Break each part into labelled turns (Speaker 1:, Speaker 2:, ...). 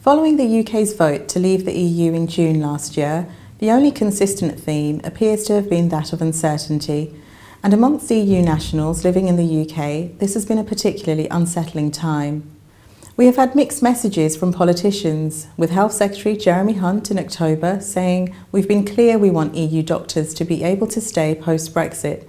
Speaker 1: Following the UK's vote to leave the EU in June last year, the only consistent theme appears to have been that of uncertainty, and amongst EU nationals living in the UK, this has been a particularly unsettling time. We have had mixed messages from politicians, with Health Secretary Jeremy Hunt in October saying, "We've been clear we want EU doctors to be able to stay post-Brexit,"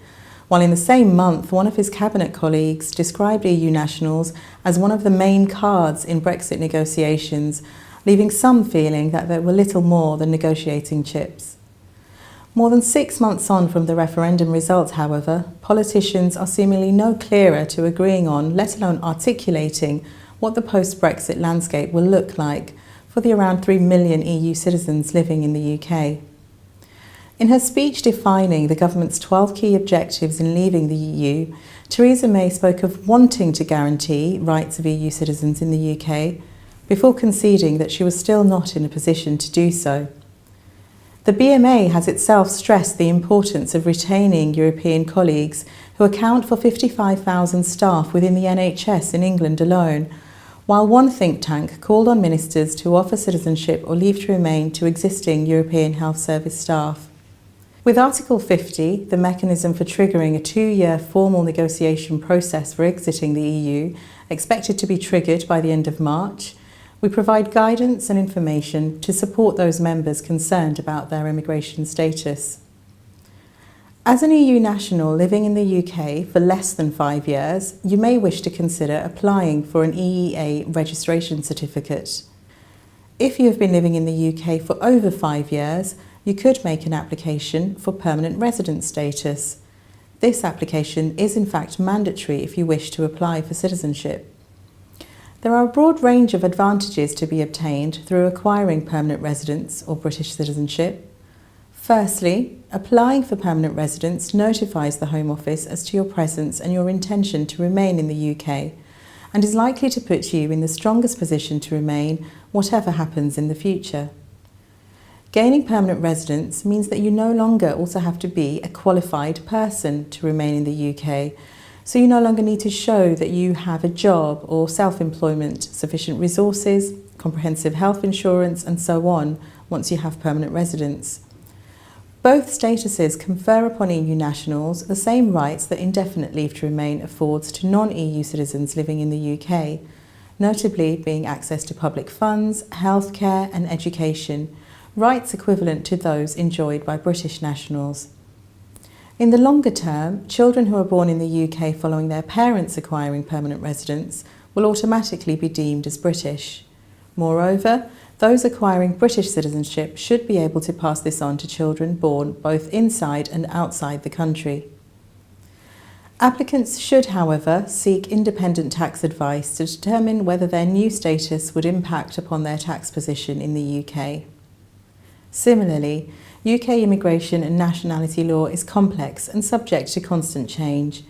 Speaker 1: while in the same month one of his cabinet colleagues described EU nationals as one of the main cards in Brexit negotiations, leaving some feeling that they were little more than negotiating chips. More than 6 months on from the referendum result, however, politicians are seemingly no clearer to agreeing on, let alone articulating, what the post-Brexit landscape will look like for the around 3 million EU citizens living in the UK. In her speech defining the government's 12 key objectives in leaving the EU, Theresa May spoke of wanting to guarantee rights of EU citizens in the UK, before conceding that she was still not in a position to do so. The BMA has itself stressed the importance of retaining European colleagues who account for 55,000 staff within the NHS in England alone, while one think tank called on ministers to offer citizenship or leave to remain to existing European Health Service staff. With Article 50, the mechanism for triggering a 2-year formal negotiation process for exiting the EU, expected to be triggered by the end of March, we provide guidance and information to support those members concerned about their immigration status. As an EU national living in the UK for less than 5 years, you may wish to consider applying for an EEA registration certificate. If you have been living in the UK for over 5 years, you could make an application for permanent resident status. This application is in fact mandatory if you wish to apply for citizenship. There are a broad range of advantages to be obtained through acquiring permanent residence or British citizenship. Firstly, applying for permanent residence notifies the Home Office as to your presence and your intention to remain in the UK, and is likely to put you in the strongest position to remain whatever happens in the future. Gaining permanent residence means that you no longer also have to be a qualified person to remain in the UK, so you no longer need to show that you have a job or self-employment, sufficient resources, comprehensive health insurance and so on once you have permanent residence. Both statuses confer upon EU nationals the same rights that indefinite leave to remain affords to non-EU citizens living in the UK, notably being access to public funds, healthcare and education, rights equivalent to those enjoyed by British nationals. In the longer term, children who are born in the UK following their parents acquiring permanent residence will automatically be deemed as British. Moreover, those acquiring British citizenship should be able to pass this on to children born both inside and outside the country. Applicants should, however, seek independent tax advice to determine whether their new status would impact upon their tax position in the UK. Similarly, UK immigration and nationality law is complex and subject to constant change.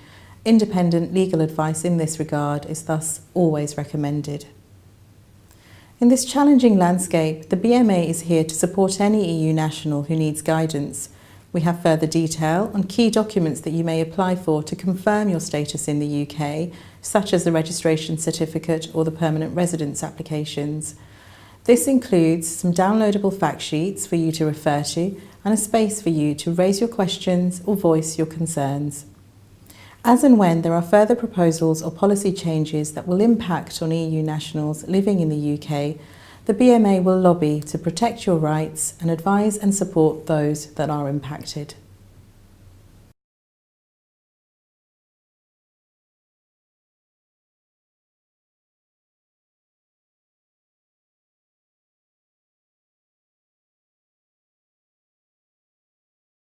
Speaker 1: Independent legal advice in this regard is thus always recommended. In this challenging landscape, the BMA is here to support any EU national who needs guidance. We have further detail on key documents that you may apply for to confirm your status in the UK, such as the registration certificate or the permanent residence applications. This includes some downloadable fact sheets for you to refer to and a space for you to raise your questions or voice your concerns. As and when there are further proposals or policy changes that will impact on EU nationals living in the UK, the BMA will lobby to protect your rights and advise and support those that are impacted.